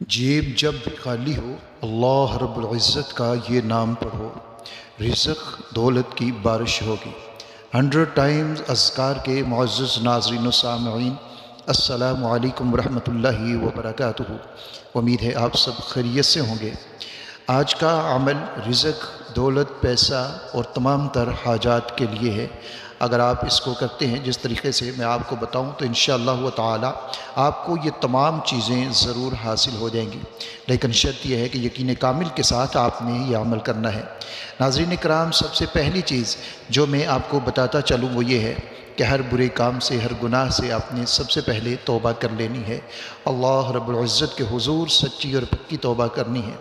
जेब जब भी खाली हो अल्लाह रब्बुल इज़्ज़त का ये नाम पढ़ो, रिज़्क़ दौलत की बारिश होगी। 100 टाइम्स अज़कार के मुअज़्ज़ज़ नाज़रीन व सामईन, अस्सलामु अलैकुम व रहमतुल्लाहि व बरकातुहू। उम्मीद है आप सब खैरियत से होंगे। आज का अमल रिज़्क़, दौलत, पैसा और तमाम तर हाजात के लिए है। अगर आप इसको करते हैं जिस तरीक़े से मैं आपको बताऊं तो इंशाअल्लाह ताला आपको ये तमाम चीज़ें ज़रूर हासिल हो जाएंगी। लेकिन शर्त यह है कि यकीन कामिल के साथ आपने ये अमल करना है। नाज़रीन इकराम, सबसे पहली चीज़ जो मैं आपको बताता चलूँ वो ये है कि हर बुरे काम से, हर गुनाह से आपने सबसे पहले तौबा कर लेनी है। अल्लाह रब्बुल इज़्ज़त के हुज़ूर सच्ची और पक्की तौबा करनी है।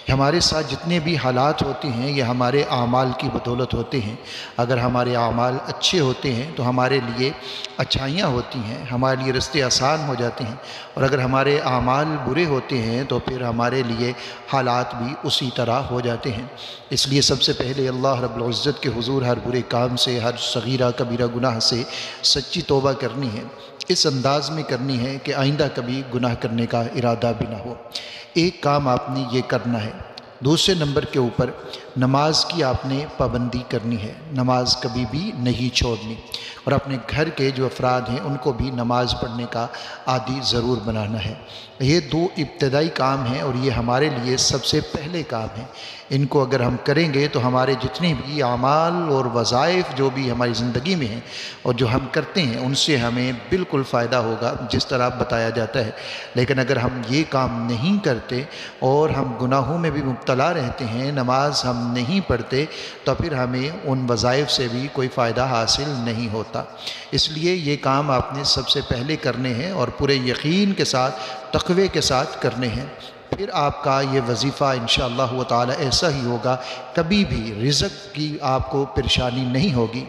हमारे साथ जितने भी हालात होते हैं ये हमारे आमाल की बदौलत होते हैं। अगर हमारे आमाल अच्छे होते हैं तो हमारे लिए अच्छाइयाँ होती हैं, हमारे लिए रास्ते आसान हो जाते हैं। और अगर हमारे आमाल बुरे होते हैं तो फिर हमारे लिए हालात भी उसी तरह हो जाते हैं। इसलिए सबसे पहले अल्लाह रब्बुल इज़्ज़त के हुज़ूर हर बुरे काम से, हर सगीरा कबीरा गुनाह से सच्ची तौबा करनी है। इस अंदाज़ में करनी है कि आइंदा कभी गुनाह करने का इरादा भी ना हो। एक काम आपने ये करना है। दूसरे नंबर के ऊपर नमाज की आपने पाबंदी करनी है। नमाज कभी भी नहीं छोड़नी और अपने घर के जो अफराद हैं उनको भी नमाज पढ़ने का आदी ज़रूर बनाना है। ये दो इब्तदाई काम हैं और ये हमारे लिए सबसे पहले काम हैं। इनको अगर हम करेंगे तो हमारे जितने भी आमाल और वज़ाइफ जो भी हमारी ज़िंदगी में हैं और जो हम करते हैं उनसे हमें बिल्कुल फ़ायदा होगा जिस तरह बताया जाता है। लेकिन अगर हम ये काम नहीं करते और हम गुनाहों में भी मुब्तला रहते हैं, नमाज हम नहीं पढ़ते, तो फिर हमें उन वज़ाइफ से भी कोई फ़ायदा हासिल नहीं होता। इसलिए ये काम आपने सबसे पहले करने हैं और पूरे यकीन के साथ, तक़वे के साथ करने हैं। फिर आपका ये वजीफ़ा इंशाअल्लाह ताला ऐसा ही होगा, कभी भी रिज़्क़ की आपको परेशानी नहीं होगी,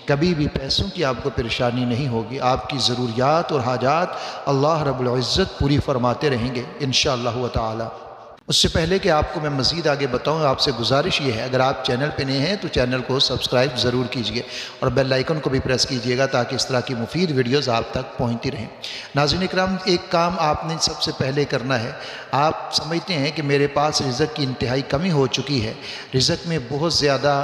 कभी भी पैसों की आपको परेशानी नहीं होगी। आपकी ज़रूरियात और हाजात अल्लाह रब्बुल इज़्ज़त पूरी फरमाते रहेंगे इंशाअल्लाह ताला। उससे पहले कि आपको मैं मज़ीद आगे बताऊं, आपसे गुजारिश ये है, अगर आप चैनल पे नए हैं तो चैनल को सब्सक्राइब ज़रूर कीजिए और बेल आइकन को भी प्रेस कीजिएगा ताकि इस तरह की मुफीद वीडियोज़ आप तक पहुंचती रहें। नाज़रीन इकराम, एक काम आपने सबसे पहले करना है। आप समझते हैं कि मेरे पास रिज़्क़ की इंतहाई कमी हो चुकी है, रिज़्क़ में बहुत ज़्यादा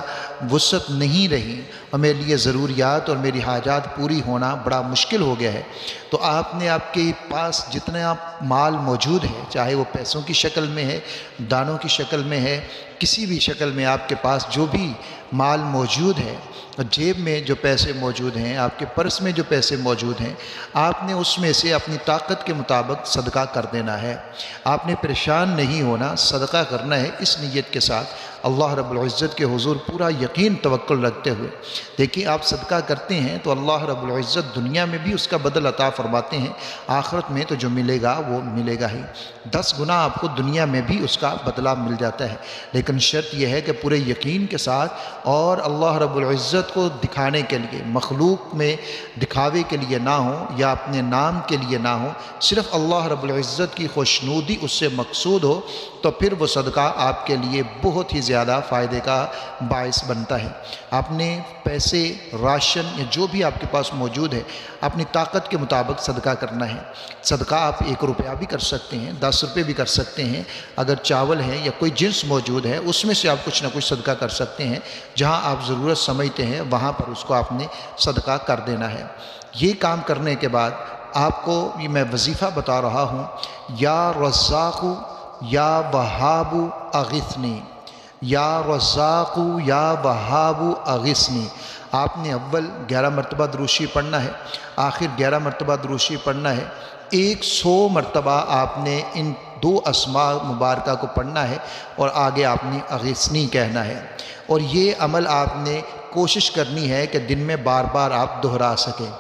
वुसअत नहीं रही और मेरे लिए ज़रूरियात और मेरी हाजात पूरी होना बड़ा मुश्किल हो गया है। तो आपने आपके पास जितना माल मौजूद है, चाहे वो पैसों की शक्ल में है, दानों की शक्ल में है, किसी भी शक्ल में आपके पास जो भी माल मौजूद है, जेब में जो पैसे मौजूद हैं, आपके पर्स में जो पैसे मौजूद हैं, आपने उसमें से अपनी ताकत के मुताबिक सदका कर देना है। आपने परेशान नहीं होना, सदका करना है इस नीयत के साथ, अल्लाह रब्बुल इज़्ज़त के हुज़ूर पूरा यकीन तवक्कुल रखते हुए। देखिए, आप सदका करते हैं तो अल्लाह रब्बुल इज़्ज़त दुनिया में भी उसका बदल अता फरमाते हैं, आखिरत में तो जो मिलेगा वो मिलेगा ही। 10 गुना आपको दुनिया में भी उसका बदला मिल जाता है। लेकिन शर्त यह है कि पूरे यकीन के साथ और अल्लाह रब्बुल इज़्ज़त को दिखाने के लिए, मखलूक में दिखावे के लिए ना हो या अपने नाम के लिए ना हो, सिर्फ़ अल्लाह रब्बुल इज़्ज़त की खुशनूदी उससे मकसूद हो, तो फिर वो सदका आपके लिए बहुत ही ज़्यादा फ़ायदे का बाइस बनता है। आपने पैसे, राशन या जो भी आपके पास मौजूद है अपनी ताकत के मुताबिक सदका करना है। सदका आप 1 रुपया भी कर सकते हैं, 10 रुपये भी कर सकते हैं। अगर चावल है या कोई जिन्स मौजूद है उसमें से आप कुछ ना कुछ सदका कर सकते हैं। जहाँ आप ज़रूरत समझते हैं वहाँ पर उसको आपने सदका कर देना है। ये काम करने के बाद आपको ये मैं वजीफ़ा बता रहा हूँ, या रज़्ज़ाक़ु या वहाबु अगिस्नी, या रज़्ज़ाक़ु या वहाबु अगिस्नी। आपने अव्वल 11 मरतबा दुरूशी पढ़ना है, आखिर 11 मरतबा दुरूशी पढ़ना है। 100 मरतबा आपने इन 2 अस्मा मुबारका को पढ़ना है और आगे आपने अगिस्नी कहना है। और ये अमल आपने कोशिश करनी है कि दिन में बार बार आप दोहरा सकें।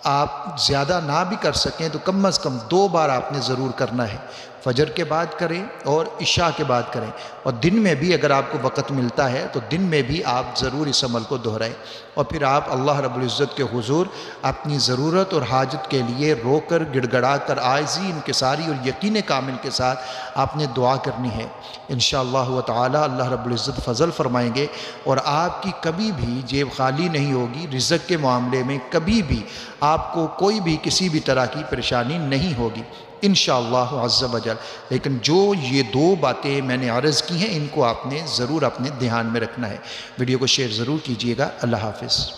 आप ज़्यादा ना भी कर सकें तो कम अज़ कम 2 बार आपने ज़रूर करना है। फजर के बाद करें और इशा के बाद करें, और दिन में भी अगर आपको वक़्त मिलता है तो दिन में भी आप ज़रूर इस अमल को दोहराएं। और फिर आप अल्लाह रब्बुल इज़्ज़त के हुज़ूर अपनी ज़रूरत और हाजत के लिए रोकर, गिड़गड़ा कर, आजिज़ी, इनकिसारी और यकीन कामिल के साथ आपने दुआ करनी है। इंशाअल्लाह ताला अल्लाह रब्बुल इज़्ज़त फ़ज़ल फ़रमाएंगे और आपकी कभी भी जेब खाली नहीं होगी। रिज़्क़ के मामले में कभी भी आपको कोई भी किसी भी तरह की परेशानी नहीं होगी। انشاءاللہ عز و جل۔ لیکن جو یہ دو باتیں میں نے عرض کی ہیں ان کو آپ نے ضرور اپنے دھیان میں رکھنا ہے۔ ویڈیو کو شیئر ضرور کیجئے گا۔ اللہ حافظ۔